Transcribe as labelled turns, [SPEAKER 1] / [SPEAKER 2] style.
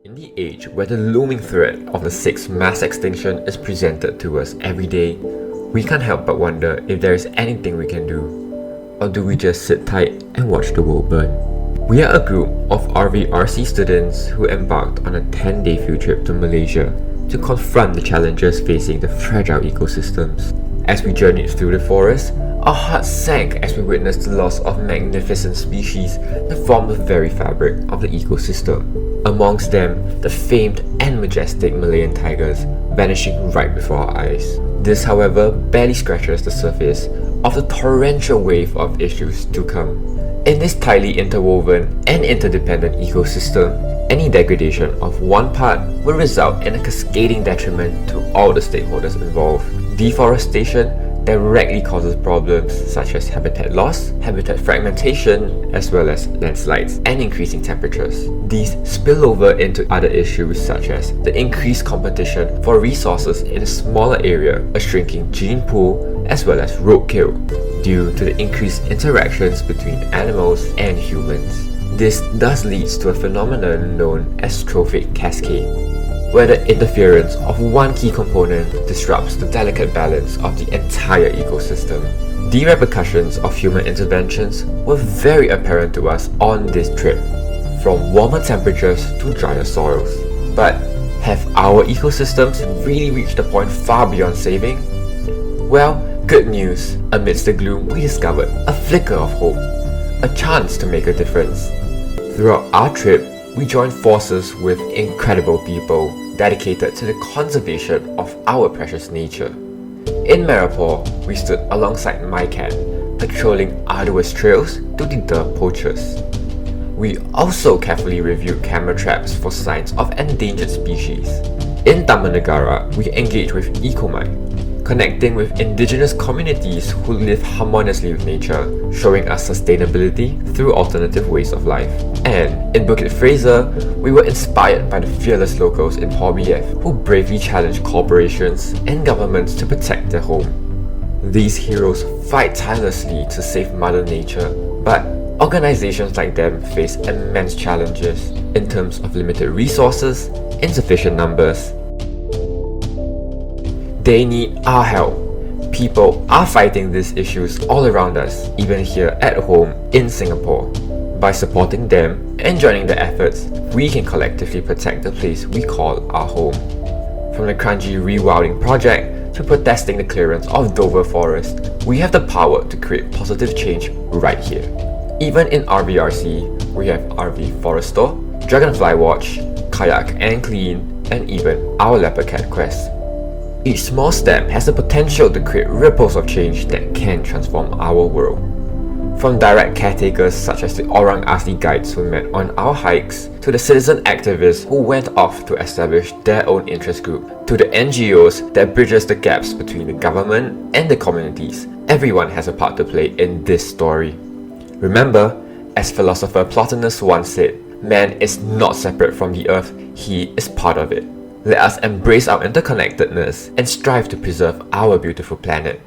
[SPEAKER 1] In the age where the looming threat of the sixth mass extinction is presented to us every day, we can't help but wonder if there is anything we can do. Or do we just sit tight and watch the world burn? We are a group of RVRC students who embarked on a 10-day field trip to Malaysia to confront the challenges facing the fragile ecosystems. As we journeyed through the forest, our hearts sank as we witnessed the loss of magnificent species that form the very fabric of the ecosystem. Amongst them, the famed and majestic Malayan tigers vanishing right before our eyes. This, however, barely scratches the surface of the torrential wave of issues to come. In this tightly interwoven and interdependent ecosystem, any degradation of one part will result in a cascading detriment to all the stakeholders involved. Deforestation directly causes problems such as habitat loss, habitat fragmentation, as well as landslides and increasing temperatures. These spill over into other issues such as the increased competition for resources in a smaller area, a shrinking gene pool, as well as roadkill, due to the increased interactions between animals and humans. This thus leads to a phenomenon known as trophic cascade, where the interference of one key component disrupts the delicate balance of the entire ecosystem. The repercussions of human interventions were very apparent to us on this trip, from warmer temperatures to drier soils. But have our ecosystems really reached a point far beyond saving? Well, good news. Amidst the gloom, we discovered a flicker of hope, a chance to make a difference. Throughout our trip, we joined forces with incredible people dedicated to the conservation of our precious nature. In Marapore, we stood alongside MyCat, patrolling arduous trails to deter poachers. We also carefully reviewed camera traps for signs of endangered species. In Tamanegara, we engaged with EcoMind, connecting with indigenous communities who live harmoniously with nature, showing us sustainability through alternative ways of life. And in Bukit Fraser, we were inspired by the fearless locals in Porbief who bravely challenged corporations and governments to protect their home. These heroes fight tirelessly to save Mother Nature, but organizations like them face immense challenges in terms of limited resources, insufficient numbers. They need our help. People are fighting these issues all around us, even here at home in Singapore. By supporting them and joining their efforts, we can collectively protect the place we call our home. From the Kranji Rewilding Project to protesting the clearance of Dover Forest, we have the power to create positive change right here. Even in RVRC, we have RV Forest Store, Dragonfly Watch, Kayak and Clean, and even our Leopard Cat Quest. Each small step has the potential to create ripples of change that can transform our world. From direct caretakers such as the Orang Asli guides who met on our hikes, to the citizen activists who went off to establish their own interest group, to the NGOs that bridges the gaps between the government and the communities, everyone has a part to play in this story. Remember, as philosopher Plotinus once said, man is not separate from the earth, he is part of it. Let us embrace our interconnectedness and strive to preserve our beautiful planet.